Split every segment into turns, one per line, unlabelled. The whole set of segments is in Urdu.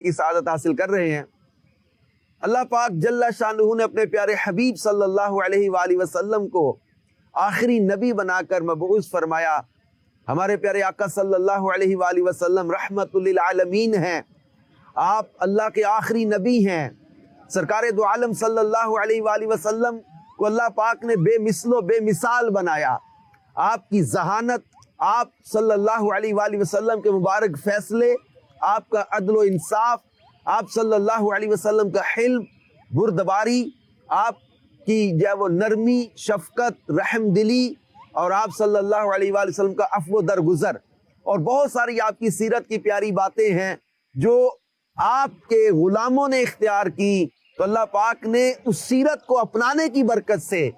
کی سعادت حاصل کر رہے ہیں۔ اللہ پاک جل شانہ نے اپنے پیارے حبیب صلی اللہ علیہ وآلہ وسلم کو آخری نبی بنا کر مبعوث فرمایا۔ ہمارے پیارے آقا صلی اللہ علیہ وآلہ وسلم رحمت للعالمین ہیں، آپ اللہ کے آخری نبی ہیں۔ سرکار دو عالم صلی اللہ علیہ وآلہ وسلم کو اللہ پاک نے بے مثل و بے مثال بنایا۔ آپ کی ذہانت، آپ صلی اللہ علیہ وآلہ وسلم کے مبارک فیصلے، آپ کا عدل و انصاف، آپ صلی اللہ علیہ وسلم کا حلم، بردباری، آپ کی جو وہ نرمی، شفقت، رحم دلی، اور آپ صلی اللہ علیہ وآلہ وسلم کا عفو درگزر، اور بہت ساری آپ کی سیرت کی پیاری باتیں ہیں جو آپ کے غلاموں نے اختیار کی، تو اللہ پاک نے اس سیرت کو اپنانے کی برکت سے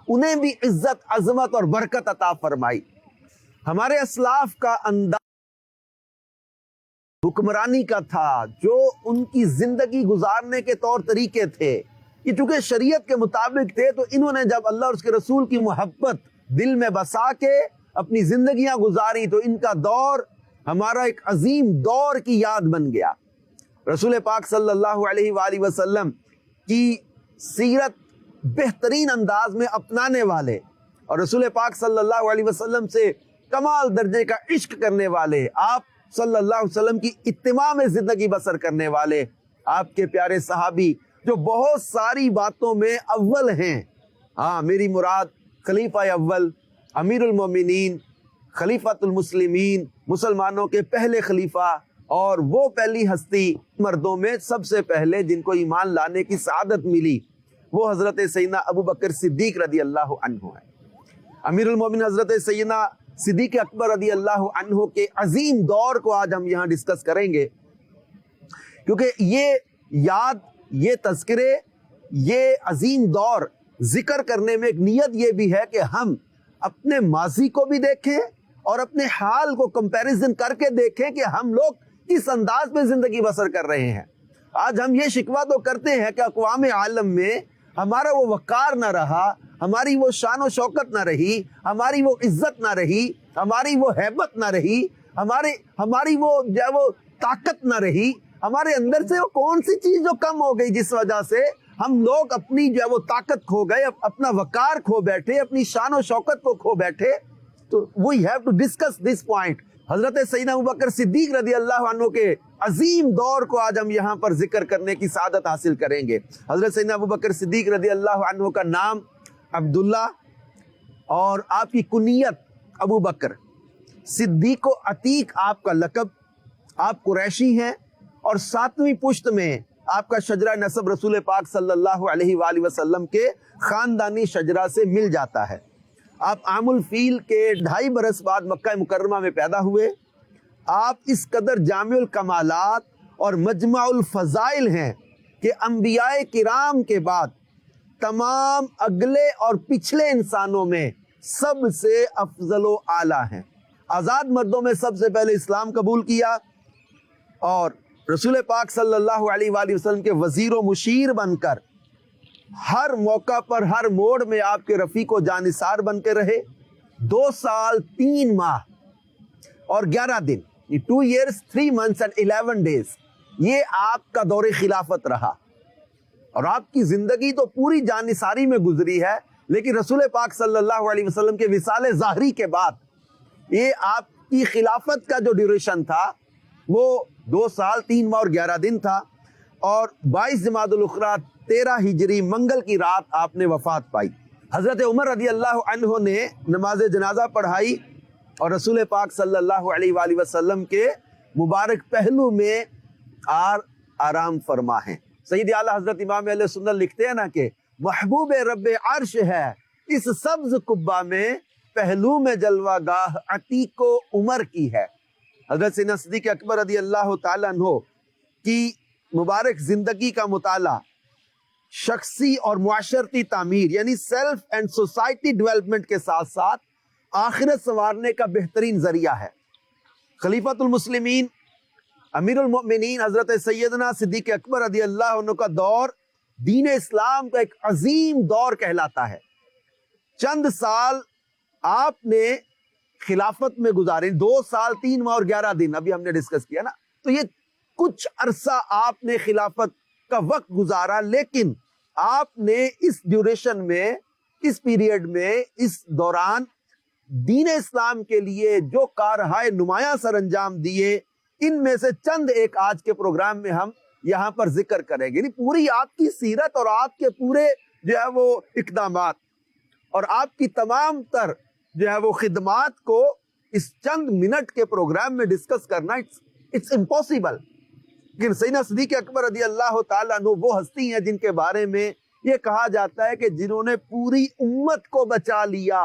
انہیں بھی عزت، عظمت اور برکت عطا فرمائی۔ ہمارے اسلاف کا انداز حکمرانی کا تھا، جو ان کی زندگی گزارنے کے طور طریقے تھے، یہ چونکہ شریعت کے مطابق تھے، تو انہوں نے جب اللہ اور اس کے رسول کی محبت دل میں بسا کے اپنی زندگیاں گزاری، تو ان کا دور ہمارا ایک عظیم دور کی یاد بن گیا۔ رسول پاک صلی اللہ علیہ وآلہ وسلم کی سیرت بہترین انداز میں اپنانے والے، اور رسول پاک صلی اللہ علیہ وسلم سے کمال درجے کا عشق کرنے والے، آپ صلی اللہ علیہ وسلم کی اتباع میں زندگی بسر کرنے والے آپ کے پیارے صحابی، جو بہت ساری باتوں میں اول ہیں۔ ہاں، میری مراد خلیفہ اول، امیر المومنین، خلیفۃ المسلمین، مسلمانوں کے پہلے خلیفہ، اور وہ پہلی ہستی مردوں میں سب سے پہلے جن کو ایمان لانے کی سعادت ملی، وہ حضرت سیدنا ابو بکر صدیق رضی اللہ عنہ ہے۔ امیر المومنین حضرت سیدنا صدیق اکبر رضی اللہ عنہ کے عظیم دور کو آج ہم یہاں ڈسکس کریں گے، کیونکہ یہ یاد، یہ تذکرے، یہ عظیم دور ذکر کرنے میں ایک نیت یہ بھی ہے کہ ہم اپنے ماضی کو بھی دیکھیں اور اپنے حال کو کمپیریزن کر کے دیکھیں کہ ہم لوگ کس انداز میں زندگی بسر کر رہے ہیں۔ آج ہم یہ شکوہ تو کرتے ہیں کہ اقوام عالم میں ہمارا وہ وقار نہ رہا، ہماری وہ شان و شوکت نہ رہی، ہماری وہ عزت نہ رہی، ہماری وہ ہیبت نہ رہی، ہماری وہ طاقت نہ رہی، ہمارے اندر سے وہ کون سی چیز جو کم ہو گئی، جس وجہ سے ہم لوگ اپنی وہ طاقت کھو گئے، اپنا وقار کھو بیٹھے، اپنی شان و شوکت کو کھو بیٹھے۔ تو we have to discuss this point۔ حضرت سیدنا ابوبکر صدیق رضی اللہ عنہ کے عظیم دور کو آج ہم یہاں پر ذکر کرنے کی سعادت حاصل کریں گے۔ حضرت سیدنا ابوبکر صدیق رضی اللہ عنہ کا نام عبداللہ، اور آپ کی کنیت ابو بکر، صدیق و عتیق آپ کا لقب، آپ قریشی ہیں، اور 7ویں پشت میں آپ کا شجرہ نسب رسول پاک صلی اللہ علیہ وآلہ وسلم کے خاندانی شجرہ سے مل جاتا ہے۔ آپ عام الفیل کے 2.5 برس بعد مکہ مکرمہ میں پیدا ہوئے۔ آپ اس قدر جامع الکمالات اور مجمع الفضائل ہیں کہ انبیاء کرام کے بعد تمام اگلے اور پچھلے انسانوں میں سب سے افضل و اعلیٰ ہیں۔ آزاد مردوں میں سب سے پہلے اسلام قبول کیا، اور رسول پاک صلی اللہ علیہ وآلہ وسلم کے وزیر و مشیر بن کر ہر موقع پر، ہر موڑ میں آپ کے رفیق و جانثار بن کے رہے۔ 2 سال 3 ماہ اور 11 دن، 2 years 3 months and 11 days، یہ آپ کا دور خلافت رہا، اور آپ کی زندگی تو پوری جانثاری میں گزری ہے، لیکن رسول پاک صلی اللہ علیہ وسلم کے وصال ظاہری کے بعد یہ آپ کی خلافت کا جو ڈیوریشن تھا وہ 2 سال 3 ماہ اور 11 دن تھا، اور 22 جمادی الاخری 13 ہجری منگل کی رات آپ نے وفات پائی۔ حضرت عمر رضی اللہ عنہ نے نماز جنازہ پڑھائی، اور رسول پاک صلی اللہ علیہ وآلہ وسلم کے مبارک پہلو میں آرام فرما ہیں۔ سید اعلیٰ حضرت امام اہل سنت لکھتے ہیں نا کہ محبوب رب عرش ہے اس سبز قبہ میں، پہلو میں جلوہ گاہ عتیق و عمر کی ہے۔ حضرت سیدنا صدیق اکبر رضی اللہ تعالیٰ عنہ کی مبارک زندگی کا مطالعہ شخصی اور معاشرتی تعمیر یعنی سیلف اینڈ سوسائٹی ڈیولپمنٹ کے ساتھ ساتھ آخرت سنوارنے کا بہترین ذریعہ ہے۔ خلیفۃ المسلمین امیر المؤمنین حضرت سیدنا صدیق اکبر رضی اللہ عنہ کا دور دین اسلام کا ایک عظیم دور کہلاتا ہے۔ چند سال آپ نے خلافت میں گزارے، 2 سال 3 ماہ اور 11 دن، ابھی ہم نے ڈسکس کیا نا، تو یہ کچھ عرصہ آپ نے خلافت کا وقت گزارا، لیکن آپ نے اس ڈیوریشن میں، اس پیریڈ میں، اس دوران دین اسلام کے لیے جو کارہائے نمایاں سر انجام دیے، ان میں سے چند ایک آج کے پروگرام میں ہم یہاں پر ذکر کریں گے۔ یعنی پوری آپ کی سیرت اور آپ کے پورے جو ہے وہ اقدامات اور آپ کی تمام تر جو ہے وہ خدمات کو اس چند منٹ کے پروگرام میں ڈسکس کرنا اٹس امپاسبل۔ لیکن سیدنا صدیق اکبر رضی اللہ تعالیٰ عنہ وہ ہستی ہیں جن کے بارے میں یہ کہا جاتا ہے کہ جنہوں نے پوری امت کو بچا لیا۔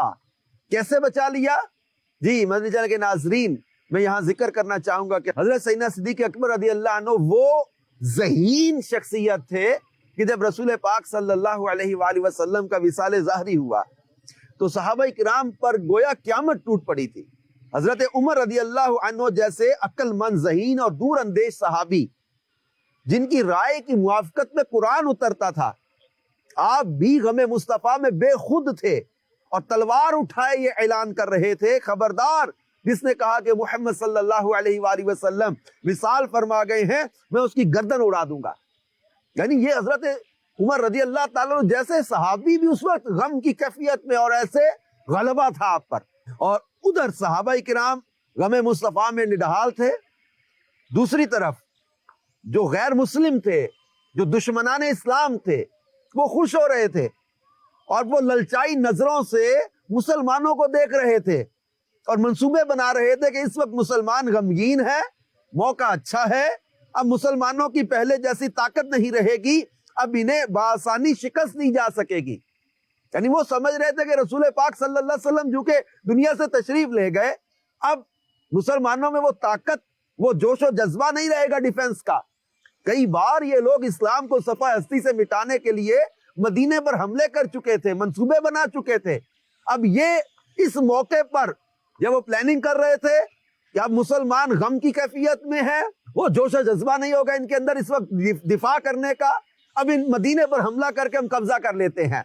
کیسے بچا لیا؟ جی مدنی چینل کے ناظرین، میں یہاں ذکر کرنا چاہوں گا کہ حضرت سیدنا صدیق اکبر رضی اللہ عنہ وہ ذہین شخصیت تھے کہ جب رسول پاک صلی اللہ علیہ وآلہ وسلم کا وصال ظاہری ہوا تو صحابہ کرام پر گویا قیامت ٹوٹ پڑی تھی۔ حضرت عمر رضی اللہ عنہ جیسے عقل مند، ذہین اور دور اندیش صحابی جن کی رائے کی موافقت میں قرآن اترتا تھا، آپ بھی غم مصطفیٰ میں بے خود تھے اور تلوار اٹھائے یہ اعلان کر رہے تھے، خبردار جس نے کہا کہ محمد صلی اللہ علیہ وآلہ وسلم وصال فرما گئے ہیں، میں اس کی گردن اڑا دوں گا۔ یعنی یہ حضرت عمر رضی اللہ تعالیٰ عنہ جیسے صحابی بھی اس وقت غم کی کیفیت میں، اور ایسے غلبہ تھا آپ پر، اور ادھر صحابہ کرام غم مصطفیٰ میں نڈھال تھے۔ دوسری طرف جو غیر مسلم تھے، جو دشمنان اسلام تھے، وہ خوش ہو رہے تھے اور وہ للچائی نظروں سے مسلمانوں کو دیکھ رہے تھے اور منصوبے بنا رہے تھے کہ اس وقت مسلمان غمگین ہے، موقع اچھا ہے، اب مسلمانوں کی پہلے جیسی طاقت نہیں رہے گی، اب انہیں بآسانی شکست نہیں جا سکے گی۔ یعنی وہ سمجھ رہے تھے کہ رسول پاک صلی اللہ علیہ وسلم جو کہ دنیا سے تشریف لے گئے، اب مسلمانوں میں وہ طاقت، وہ جوش و جذبہ نہیں رہے گا ڈیفنس کا۔ کئی بار یہ لوگ اسلام کو صفحہ ہستی سے مٹانے کے لیے مدینے پر حملے کر چکے تھے، منصوبے بنا چکے تھے۔ اب یہ اس موقع پر جب وہ پلاننگ کر رہے تھے کہ اب مسلمان غم کی کیفیت میں ہے، وہ جوش و جذبہ نہیں ہوگا ان کے اندر اس وقت دفاع کرنے کا، اب ان مدینے پر حملہ کر کے ہم قبضہ کر لیتے ہیں۔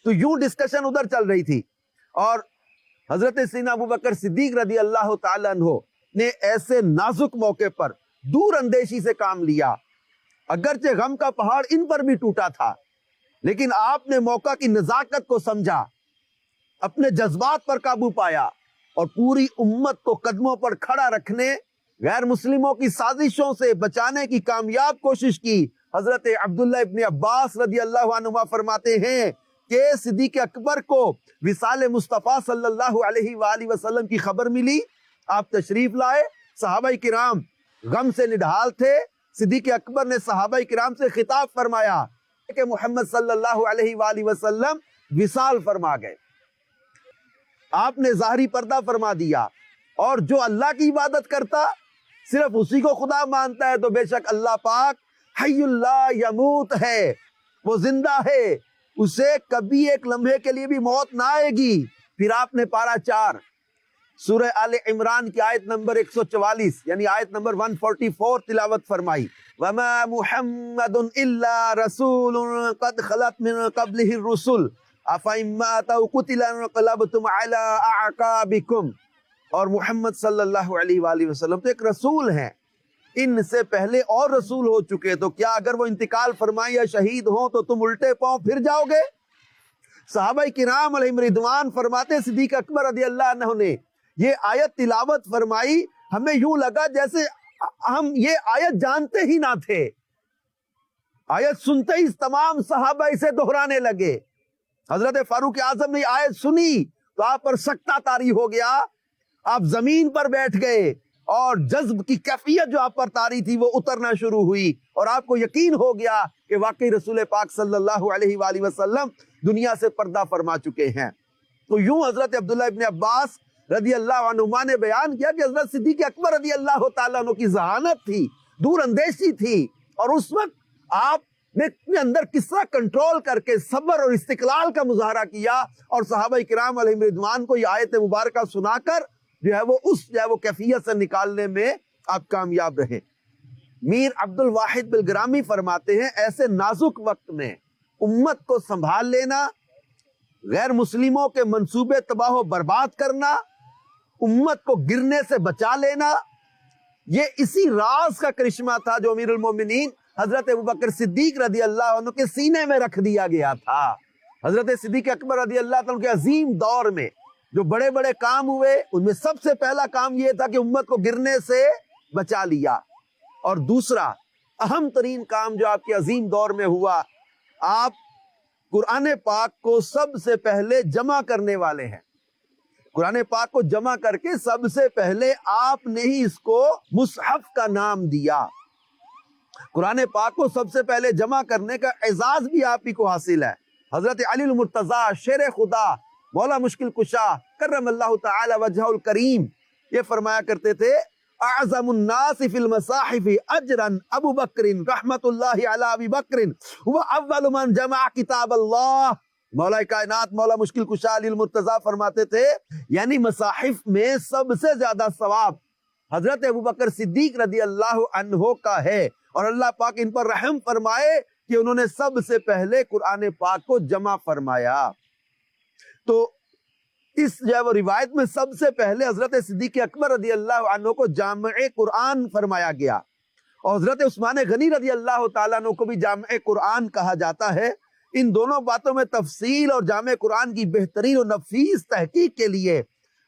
تو یوں ڈسکشن ادھر چل رہی تھی، اور حضرت سیدنا ابوبکر صدیق رضی اللہ تعالیٰ عنہ نے ایسے نازک موقع پر دور اندیشی سے کام لیا۔ اگرچہ غم کا پہاڑ ان پر بھی ٹوٹا تھا، لیکن آپ نے موقع کی نزاکت کو سمجھا، اپنے جذبات پر قابو پایا اور پوری امت کو قدموں پر کھڑا رکھنے، غیر مسلموں کی سازشوں سے بچانے کی کامیاب کوشش کی۔ حضرت عبداللہ ابن عباس رضی اللہ عنہما فرماتے ہیں کہ صدیق اکبر کو وصال مصطفیٰ صلی اللہ علیہ وآلہ وسلم کی خبر ملی، آپ تشریف لائے، صحابہ کرام غم سے نڈھال تھے، صدیق اکبر نے صحابہ کرام سے خطاب فرمایا کہ محمد صلی اللہ علیہ وآلہ وسلم وصال فرما گئے۔ آپ نے ظاہری پردہ فرما دیا، اور جو اللہ کی عبادت کرتا، صرف اسی کو خدا مانتا ہے، تو بے شک اللہ پاک حی اللہ یموت ہے، وہ زندہ ہے، اسے کبھی ایک لمحے کے لیے بھی موت نہ آئے گی۔ پھر آپ نے پارہ 4 سورہ آل عمران کی آیت نمبر 144 یعنی آیت نمبر 144 تلاوت فرمائی، وَمَا مُحَمَّدٌ إِلَّا رَسُولٌ قَدْ خَلَتْ مِن قَبْلِهِ الرُّسُلُ أَفَإِن مَّاتَ أَوْ قُتِلَ انقلبتم عَلَىٰ أَعْقَابِكُمْ۔ اور محمد صلی اللہ علیہ وآلہ وسلم تو ایک رسول ہیں، ان سے پہلے اور رسول ہو چکے، تو کیا اگر وہ انتقال فرمائیں یا شہید ہوں تو تم الٹے پاؤں پھر جاؤ گے؟ صحابہ کرام علیہم رضوان فرماتے صدیق اکبر رضی اللہ عنہ نے یہ آیت تلاوت فرمائی، ہمیں یوں لگا جیسے ہم یہ آیت جانتے ہی نہ تھے۔ آیت سنتے ہی تمام صحابہ اسے دہرانے لگے۔ حضرت فاروق اعظم نے آیت سنی تو آپ پر سکتہ طاری ہو گیا، آپ زمین پر بیٹھ گئے، اور جذب کی کیفیت جو آپ پر طاری تھی وہ اترنا شروع ہوئی، اور آپ کو یقین ہو گیا کہ واقعی رسول پاک صلی اللہ علیہ وآلہ وسلم دنیا سے پردہ فرما چکے ہیں۔ تو یوں حضرت عبداللہ ابن عباس رضی اللہ عنہما نے بیان کیا کہ حضرت صدیق اکبر رضی اللہ تعالیٰ عنہ کی ذہانت تھی، دور اندیشی تھی، اور اس وقت آپ نے اپنے اندر کس طرح کنٹرول کر کے صبر اور استقلال کا مظاہرہ کیا، اور صحابہ کرام علیہم رضوان کو یہ آیت مبارکہ سنا کر جو ہے وہ کیفیت سے نکالنے میں آپ کامیاب رہے۔ میر عبد الواحد بلگرامی فرماتے ہیں ایسے نازک وقت میں امت کو سنبھال لینا، غیر مسلموں کے منصوبے تباہ و برباد کرنا، امت کو گرنے سے بچا لینا، یہ اسی راز کا کرشمہ تھا جو امیر المومنین حضرت ابوبکر صدیق رضی اللہ عنہ کے سینے میں رکھ دیا گیا تھا۔ حضرت صدیق اکبر رضی اللہ عنہ کے عظیم دور میں جو بڑے بڑے کام ہوئے، ان میں سب سے پہلا کام یہ تھا کہ امت کو گرنے سے بچا لیا، اور دوسرا اہم ترین کام جو آپ کے عظیم دور میں ہوا، آپ قرآن پاک کو سب سے پہلے جمع کرنے والے ہیں۔ قرآن پاک کو جمع کر کے سب سے پہلے آپ نے ہی اس کو مصحف کا نام دیا۔ قرآن پاک کو سب سے پہلے جمع کرنے کا اعزاز بھی آپ ہی کو حاصل ہے۔ حضرت علی المرتضیٰ شیر خدا مولا مشکل کشا کرم اللہ تعالی وجہہ الکریم یہ فرمایا کرتے تھے، اعظم الناس فی المصاحف اجرا ابو بکر رحمت اللہ علی ابی بکر هو اول من جمع کتاب اللہ۔ مولا کائنات مولا مشکل کشا علی المرتضیٰ فرماتے تھے، یعنی مصاحف میں سب سے زیادہ ثواب حضرت ابوبکر صدیق رضی اللہ عنہ کا ہے، اور اللہ پاک ان پر رحم فرمائے کہ انہوں نے سب سے پہلے قرآن پاک کو جمع فرمایا۔ تو اس جو ہے وہ روایت میں سب سے پہلے حضرت صدیق اکبر رضی اللہ عنہ کو جامع قرآن فرمایا گیا، اور حضرت عثمان غنی رضی اللہ تعالیٰ عنہ کو بھی جامع قرآن کہا جاتا ہے۔ ان دونوں باتوں میں تفصیل اور جامع قرآن کی بہترین و نفیس تحقیق کے لیے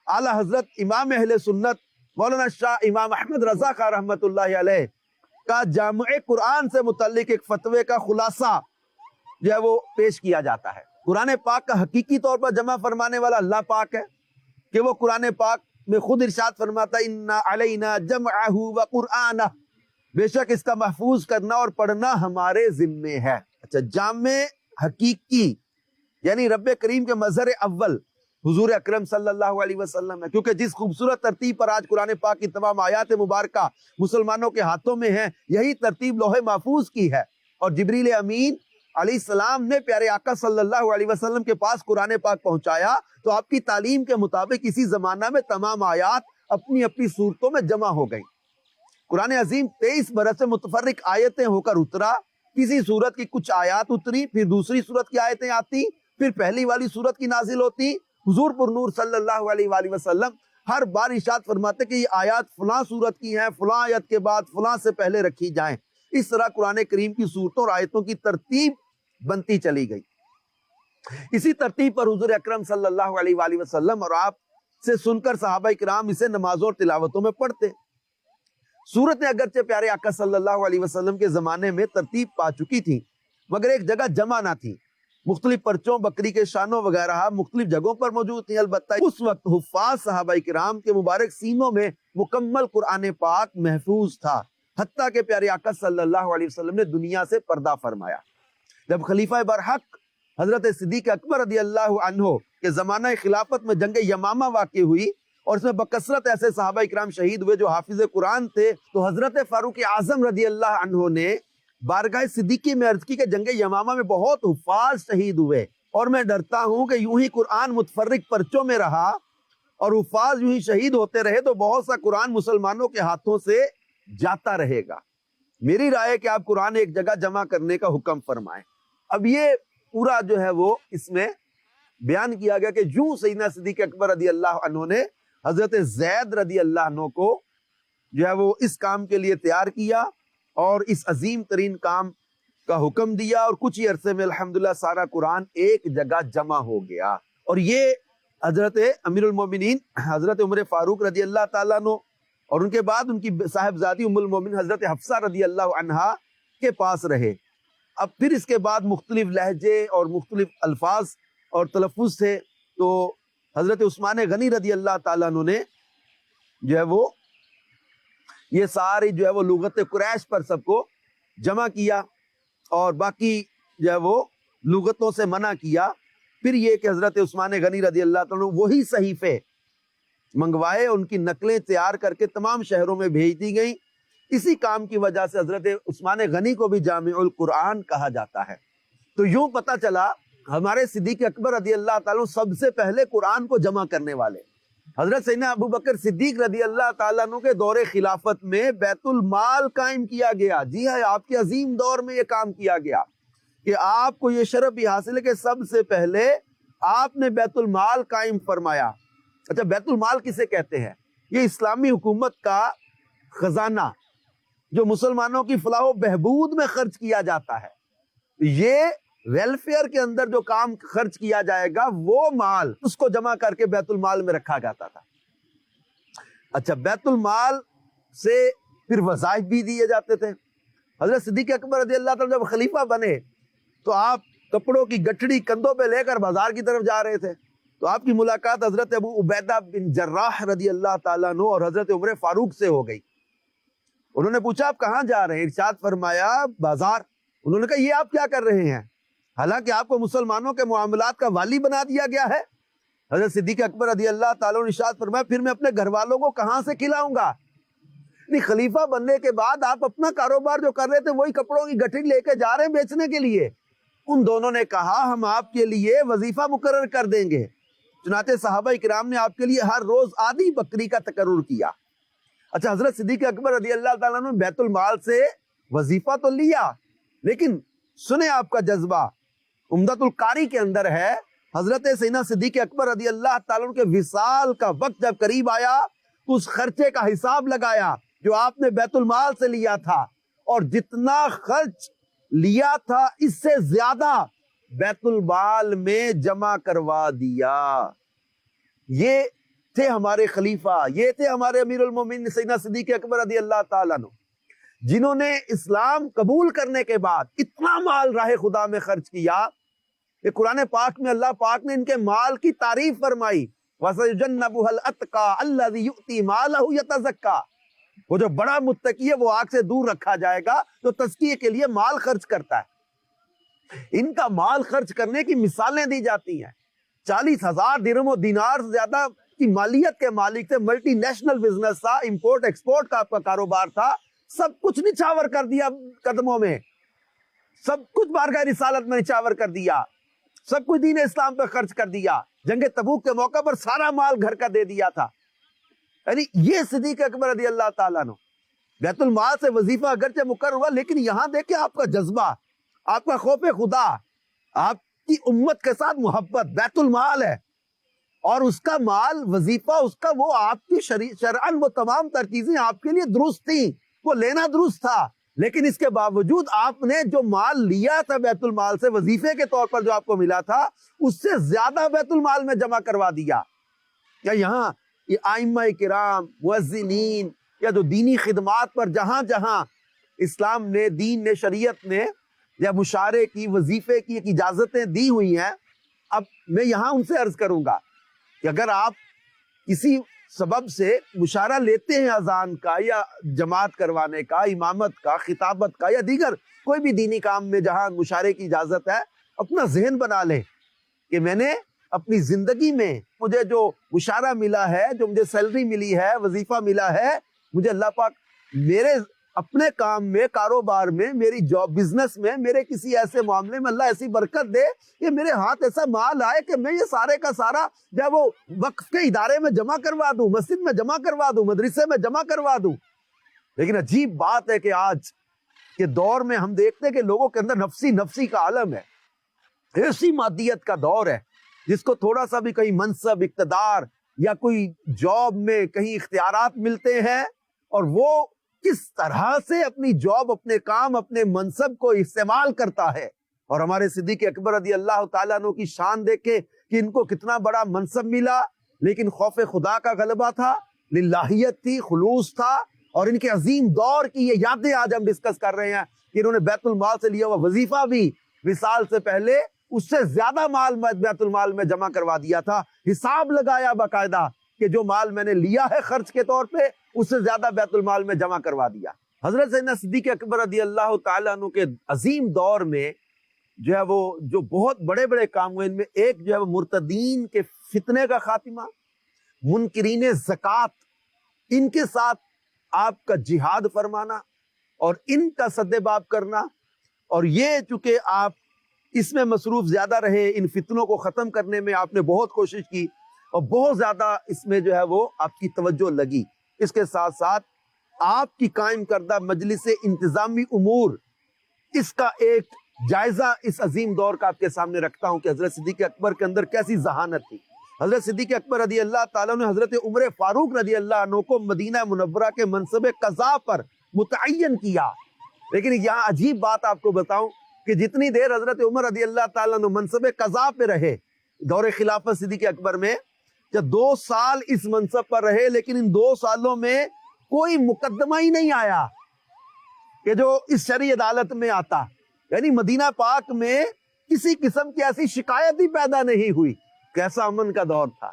اعلیٰ حضرت امام اہل سنت مولانا شاہ امام احمد رضا خان رحمت اللہ علیہ کا جامع قرآن سے متعلق ایک فتوے کا خلاصہ جو ہے وہ پیش کیا جاتا ہے۔ قرآن پاک کا حقیقی طور پر جمع فرمانے والا اللہ پاک ہے، کہ وہ قرآن پاک میں خود ارشاد فرماتا ہے اِنَّا عَلَيْنَا جَمْعَهُ وَقُرْآنَهُ، بے شک اس کا محفوظ کرنا اور پڑھنا ہمارے ذمے ہے۔ اچھا، جامع حقیقی یعنی رب کریم کے مظہر اول حضور اکرم صلی اللہ علیہ وسلم ہے، کیونکہ جس خوبصورت ترتیب پر آج قرآن پاک کی تمام آیات مبارکہ مسلمانوں کے ہاتھوں میں ہیں، یہی ترتیب لوح محفوظ کی ہے، اور جبریل امین علیہ السلام نے پیارے آقا صلی اللہ علیہ وسلم کے پاس قرآن پاک پہنچایا، تو آپ کی تعلیم کے مطابق اسی زمانہ میں تمام آیات اپنی اپنی صورتوں میں جمع ہو گئیں۔ قرآن عظیم 23 برس سے متفرق آیتیں ہو کر اترا، کسی صورت کی کچھ آیات اتری، پھر دوسری صورت کی آیتیں آتی، پھر پہلی والی صورت کی نازل ہوتی۔ حضور پر نور صلی اللہ علیہ وآلہ وسلم ہر بار ارشاد فرماتے کہ یہ آیات فلاں صورت کی ہیں، فلاں آیت کے بعد فلاں سے پہلے رکھی جائیں۔ اس طرح قرآن کریم کی صورتوں اور آیتوں کی ترتیب بنتی چلی گئی۔ اسی ترتیب پر حضور اکرم صلی اللہ علیہ وآلہ وسلم اور آپ سے سن کر صحابہ کرام اسے نمازوں اور تلاوتوں میں پڑھتے۔ صورتیں اگرچہ پیارے آقا صلی اللہ علیہ وسلم کے زمانے میں ترتیب پا چکی تھیں، مگر ایک جگہ جمع نہ تھی۔ مختلف پرچوں، بکری کے شانوں وغیرہ مختلف جگہوں پر موجود تھیں۔ البتہ اس وقت حفاظ صحابہ کرام کے مبارک سینوں میں مکمل قرآن پاک محفوظ تھا، حتیٰ کہ پیارے آقا صلی اللہ علیہ وسلم نے دنیا سے پردہ فرمایا۔ جب خلیفہ برحق حضرت صدیق اکبر رضی اللہ عنہ کے زمانہ خلافت میں جنگ یمامہ واقع ہوئی، اور اس میں بکثرت ایسے صحابہ کرام شہید ہوئے جو حافظ قرآن تھے، تو حضرت فاروق اعظم رضی اللہ عنہ نے بارگاہ صدیقی میں عرض کی کہ جنگ یمامہ میں بہت حفاظ شہید ہوئے، اور میں ڈرتا ہوں کہ یوں ہی قرآن متفرق پرچوں میں رہا اور حفاظ یوں ہی شہید ہوتے رہے تو بہت سا قرآن مسلمانوں کے ہاتھوں سے جاتا رہے گا۔ میری رائے ہے کہ آپ قرآن ایک جگہ جمع کرنے کا حکم فرمائیں۔ اب یہ پورا جو ہے وہ اس میں بیان کیا گیا کہ جو سیدنا صدیق اکبر رضی اللہ عنہ نے حضرت زید رضی اللہ عنہ کو جو ہے وہ اس کام کے لیے تیار کیا اور اس عظیم ترین کام کا حکم دیا، اور کچھ ہی عرصے میں الحمدللہ سارا قرآن ایک جگہ جمع ہو گیا۔ اور یہ حضرت امیر المومنین حضرت عمر فاروق رضی اللہ تعالیٰ عنہ اور ان کے بعد ان کی صاحبزادی ام المومنین حضرت حفصہ رضی اللہ عنہا کے پاس رہے۔ اب پھر اس کے بعد مختلف لہجے اور مختلف الفاظ اور تلفظ تھے، تو حضرت عثمان غنی رضی اللہ تعالیٰ عنہ نے جو ہے وہ یہ ساری جو ہے وہ لغت قریش پر سب کو جمع کیا، اور باقی جو ہے وہ لغتوں سے منع کیا۔ پھر یہ کہ حضرت عثمان غنی رضی اللہ تعالیٰ عنہ وہی صحیفے منگوائے، ان کی نقلیں تیار کر کے تمام شہروں میں بھیج دی گئیں۔ اسی کام کی وجہ سے حضرت عثمان غنی کو بھی جامع القرآن کہا جاتا ہے۔ تو یوں پتہ چلا ہمارے صدیق اکبر رضی اللہ تعالیٰ سب سے پہلے قرآن کو جمع کرنے والے۔ حضرت سیدنا ابو بکر صدیق رضی اللہ تعالیٰ عنہ کے دور خلافت میں بیت المال قائم کیا گیا۔ جی ہاں، آپ کے عظیم دور میں یہ کام کیا گیا کہ آپ کو یہ شرف بھی حاصل ہے کہ سب سے پہلے آپ نے بیت المال قائم فرمایا۔ اچھا، بیت المال کسے کہتے ہیں؟ یہ اسلامی حکومت کا خزانہ جو مسلمانوں کی فلاح و بہبود میں خرچ کیا جاتا ہے، یہ ویلفیئر کے اندر جو کام خرچ کیا جائے گا وہ مال اس کو جمع کر کے بیت المال میں رکھا جاتا تھا۔ اچھا، بیت المال سے پھر وظائف بھی دیے جاتے تھے۔ حضرت صدیق اکبر رضی اللہ تعالیٰ جب خلیفہ بنے تو آپ کپڑوں کی گٹھڑی کندھوں پہ لے کر بازار کی طرف جا رہے تھے، تو آپ کی ملاقات حضرت ابو عبیدہ بن جراح رضی اللہ تعالیٰ عنہ اور حضرت عمر فاروق سے ہو گئی۔ انہوں نے پوچھا آپ کہاں جا رہے ہیں؟ ارشاد فرمایا بازار۔ انہوں نے کہا یہ آپ کیا کر رہے ہیں، حالانکہ آپ کو مسلمانوں کے معاملات کا والی بنا دیا گیا ہے؟ حضرت صدیق اکبر رضی اللہ تعالیٰ نے ارشاد فرمایا پھر میں اپنے گھر والوں کو کہاں سے کھلاؤں گا؟ خلیفہ بننے کے بعد آپ اپنا کاروبار جو کر رہے تھے وہی کپڑوں کی گٹھڑی لے کے جا رہے ہیں بیچنے کے لیے۔ ان دونوں نے کہا ہم آپ کے لیے وظیفہ مقرر کر دیں گے۔ چنانچہ صحابہ کرام نے آپ کے لیے ہر روز آدھی بکری کا تقرر کیا۔ اچھا، حضرت صدیق اکبر رضی اللہ تعالیٰ نے بیت المال سے وظیفہ تو لیا، لیکن سنیں آپ کا جذبہ، عمدۃ القاری کے اندر ہے حضرت سیدنا صدیق اکبر رضی اللہ تعالیٰ کے وصال کا وقت جب قریب آیا تو اس خرچے کا حساب لگایا جو آپ نے بیت المال سے لیا تھا، اور جتنا خرچ لیا تھا اس سے زیادہ بیت المال میں جمع کروا دیا۔ یہ تھے ہمارے خلیفہ، یہ تھے ہمارے امیر المومنین سیدنا صدیق اکبر رضی اللہ تعالیٰ عنہ، جنہوں نے اسلام قبول کرنے کے بعد اتنا مال راہ خدا میں خرچ کیا کہ قرآن پاک میں اللہ پاک نے ان کے مال کی تعریف فرمائی، وَسَيُجَنَّبُهَا الْأَتْقَى الَّذِي يُؤْتِي مَالَهُ يَتَزَكَّى، وہ جو بڑا متقی ہے وہ آگ سے دور رکھا جائے گا جو تزکیے کے لیے مال خرچ کرتا ہے۔ ان کا مال خرچ کرنے کی مثالیں دی جاتی ہیں۔ 40,000 درہم و دینار سے زیادہ کی مالیت کے مالک تھے، ملٹی نیشنل بزنس تھا، امپورٹ ایکسپورٹ کا آپ کا کاروبار تھا، سب کچھ نچھاور کر دیا قدموں میں، سب کچھ بارگاہ رسالت میں نچھاور کر دیا، سب کچھ دین اسلام پہ خرچ کر دیا۔ جنگ تبوک کے موقع پر سارا مال گھر کا دے دیا تھا۔ یعنی یہ صدیق اکبر رضی اللہ تعالیٰ عنہ، بیت المال سے وظیفہ اگرچہ مقرر ہوا، لیکن یہاں دیکھیں آپ کا جذبہ، آپ کا خوف خدا، آپ کی امت کے ساتھ محبت۔ بیت المال ہے اور اس کا مال وظیفہ، اس کا وہ آپ کی شرعاً وہ تمام تر چیزیں آپ کے لیے درست تھیں، وہ لینا درست تھا، لیکن اس کے باوجود آپ نے جو مال لیا تھا بیت المال سے وظیفے کے طور پر جو آپ کو ملا تھا اس سے زیادہ بیت المال میں جمع کروا دیا۔ یا یہاں یہ ائمہ کرام، مؤذنین، یا جو دینی خدمات پر جہاں جہاں اسلام نے، دین نے، شریعت نے یا مشارے کی، وظیفے کی ایک اجازتیں دی ہوئی ہیں، اب میں یہاں ان سے عرض کروں گا کہ اگر آپ کسی سبب سے مشارہ لیتے ہیں اذان کا یا جماعت کروانے کا، امامت کا، خطابت کا یا دیگر کوئی بھی دینی کام میں جہاں مشارے کی اجازت ہے، اپنا ذہن بنا لیں کہ میں نے اپنی زندگی میں مجھے جو مشارہ ملا ہے، جو مجھے سیلری ملی ہے، وظیفہ ملا ہے، مجھے اللہ پاک میرے اپنے کام میں، کاروبار میں، میری جاب بزنس میں، میرے کسی ایسے معاملے میں اللہ ایسی برکت دے کہ میرے ہاتھ ایسا مال آئے کہ میں یہ سارے کا سارا جب وہ وقف کے ادارے میں جمع کروا دوں، مسجد میں جمع کروا دوں، مدرسے میں جمع کروا دوں۔ لیکن عجیب بات ہے کہ آج کے دور میں ہم دیکھتے ہیں کہ لوگوں کے اندر نفسی کا عالم ہے، ایسی مادیت کا دور ہے جس کو تھوڑا سا بھی کہیں منصب، اقتدار یا کوئی جاب میں کہیں اختیارات ملتے ہیں اور وہ کس طرح سے اپنی جاب، اپنے کام، اپنے منصب کو استعمال کرتا ہے۔ اور ہمارے صدیق اکبر رضی اللہ تعالیٰ عنہ کی شان دیکھے کہ ان کو کتنا بڑا منصب ملا، لیکن خوف خدا کا غلبہ تھا، للہیت تھی، خلوص تھا، اور ان کے عظیم دور کی یہ یادیں آج ہم ڈسکس کر رہے ہیں کہ انہوں نے بیت المال سے لیا ہوا وظیفہ بھی وصال سے پہلے اس سے زیادہ مال بیت المال میں جمع کروا دیا تھا، حساب لگایا باقاعدہ کہ جو مال میں نے لیا ہے خرچ کے طور پہ اس سے زیادہ بیت المال میں جمع کروا دیا۔ حضرت سیدنا صدیق اکبر رضی اللہ تعالیٰ عنہ کے عظیم دور میں جو ہے وہ جو بہت بڑے بڑے کام ہوئے، ان میں ایک جو ہے وہ مرتدین کے فتنے کا خاتمہ، منکرین زکوٰۃ، ان کے ساتھ آپ کا جہاد فرمانا اور ان کا سد باب کرنا، اور یہ چونکہ آپ اس میں مصروف زیادہ رہے، ان فتنوں کو ختم کرنے میں آپ نے بہت کوشش کی اور بہت زیادہ اس میں جو ہے وہ آپ کی توجہ لگی۔ اس کے ساتھ ساتھ آپ کی قائم کردہ مجلس انتظامی امور، اس کا ایک جائزہ اس عظیم دور کا آپ کے سامنے رکھتا ہوں کہ حضرت صدیق اکبر کے اندر کیسی ذہانت تھی۔ حضرت صدیق اکبر رضی اللہ تعالیٰ نے حضرت عمر فاروق رضی اللہ عنہ کو مدینہ منورہ کے منصب قضاء پر متعین کیا. لیکن یہاں عجیب بات آپ کو بتاؤں کہ جتنی دیر حضرت عمر رضی اللہ تعالیٰ عنہ منصب قضاء پہ رہے دور خلافت صدیق اکبر میں، جب 2 سال اس منصب پر رہے، لیکن ان 2 سالوں میں کوئی مقدمہ ہی نہیں آیا کہ جو اس شرعی عدالت میں آتا. یعنی مدینہ پاک میں کسی قسم کی ایسی شکایت ہی پیدا نہیں ہوئی. کیسا امن کا دور تھا،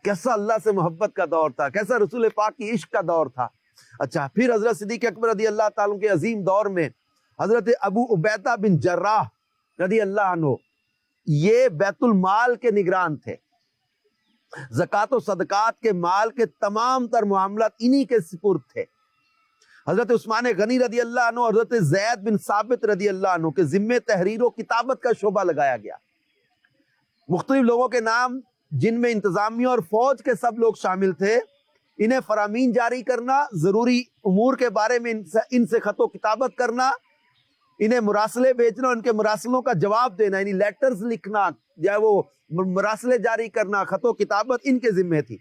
کیسا اللہ سے محبت کا دور تھا، کیسا رسول پاک کی عشق کا دور تھا. اچھا، پھر حضرت صدیق اکبر رضی اللہ تعالیٰ کے عظیم دور میں حضرت ابو عبیدہ بن جراح رضی اللہ عنہ یہ بیت المال کے نگران تھے. زکوٰۃ و صدقات کے مال کے تمام تر معاملات انہی کے سپرد تھے. حضرت عثمان غنی رضی اللہ عنہ اور حضرت زید بن ثابت رضی اللہ عنہ کے ذمے تحریر و کتابت کا شعبہ لگایا گیا. مختلف لوگوں کے نام جن میں انتظامیہ اور فوج کے سب لوگ شامل تھے، انہیں فرامین جاری کرنا، ضروری امور کے بارے میں ان سے خط و کتابت کرنا، انہیں مراسلے بھیجنا، ان کے مراسلوں کا جواب دینا، یعنی لیٹرز لکھنا، یا وہ مراسلے جاری کرنا، خط و کتابت ان کے ذمے تھی.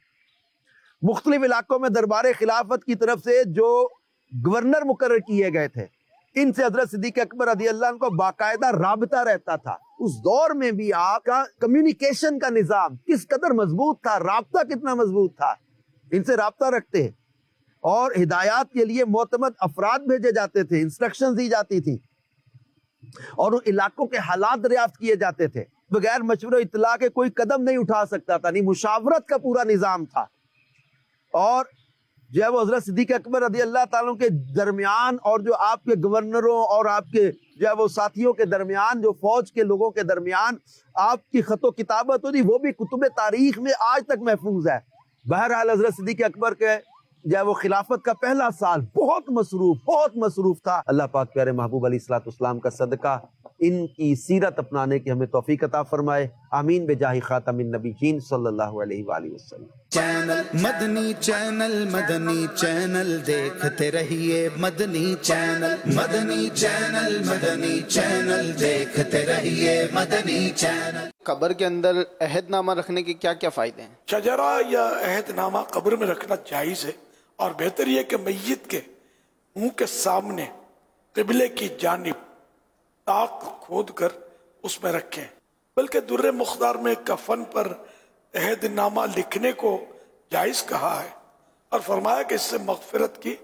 مختلف علاقوں میں دربار خلافت کی طرف سے جو گورنر مقرر کیے گئے تھے، ان سے حضرت صدیق اکبر رضی اللہ عنہ کو باقاعدہ رابطہ رہتا تھا. اس دور میں بھی آپ کا کمیونیکیشن کا نظام کس قدر مضبوط تھا، رابطہ کتنا مضبوط تھا. ان سے رابطہ رکھتے اور ہدایات کے لیے معتمد افراد بھیجے جاتے تھے، انسٹرکشن دی جاتی تھی، اور ان علاقوں کے حالات دریافت کیے جاتے تھے. بغیر مشورہ اطلاع کے کوئی قدم نہیں اٹھا سکتا تھا، نہیں، مشاورت کا پورا نظام تھا. اور جو ہے وہ حضرت صدیق اکبر رضی اللہ تعالیٰ کے درمیان اور جو آپ کے گورنروں اور آپ کے جو ہے وہ ساتھیوں کے درمیان، جو فوج کے لوگوں کے درمیان آپ کی خط و کتابت ہوتی، وہ بھی کتب تاریخ میں آج تک محفوظ ہے. بہرحال حضرت صدیق اکبر کے جو ہے وہ خلافت کا پہلا سال بہت مصروف تھا. اللہ پاک پیارے محبوب علیہ الصلوۃ والسلام کا صدقہ ان کی سیرت اپنانے کی ہمیں توفیق عطا فرمائے. آمین بجاہ خاتم النبیین صلی اللہ علیہ وآلہ وسلم.
مدنی چینل دیکھتے رہیے، مدنی چینل دیکھتے رہیے، مدنی چینل.
قبر کے اندر عہد نامہ رکھنے کے کیا کیا فائدے ہیں؟
شجرہ یا عہد نامہ قبر میں رکھنا جائز ہے، اور بہتر یہ کہ میت کے منہ کے سامنے قبلے کی جانب تاک کھود کر اس میں رکھیں. بلکہ در مختار میں کفن پر عہد نامہ لکھنے کو جائز کہا ہے، اور فرمایا کہ اس سے مغفرت کی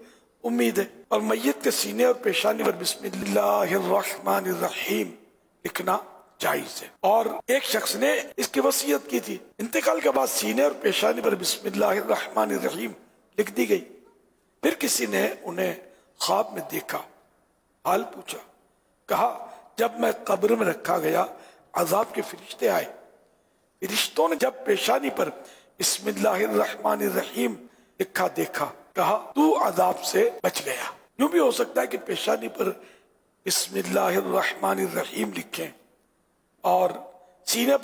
امید ہے. اور میت کے سینے اور پیشانی پر بسم اللہ الرحمن الرحیم لکھنا جائز ہے. اور ایک شخص نے اس کی وصیت کی تھی، انتقال کے بعد سینے اور پیشانی پر بسم اللہ الرحمن الرحیم لکھ دی گئی. پھر کسی نے انہیں خواب میں دیکھا، حال پوچھا، کہا جب میں قبر میں رکھا گیا عذاب کے فرشتے آئے. فرشتوں نے جب پیشانی پر بسم اللہ الرحمن الرحیم لکھا دیکھا، کہا تو عذاب سے بچ گیا. یوں بھی ہو سکتا ہے کہ پیشانی پر بسم اللہ الرحمن الرحیم لکھیں اور سینے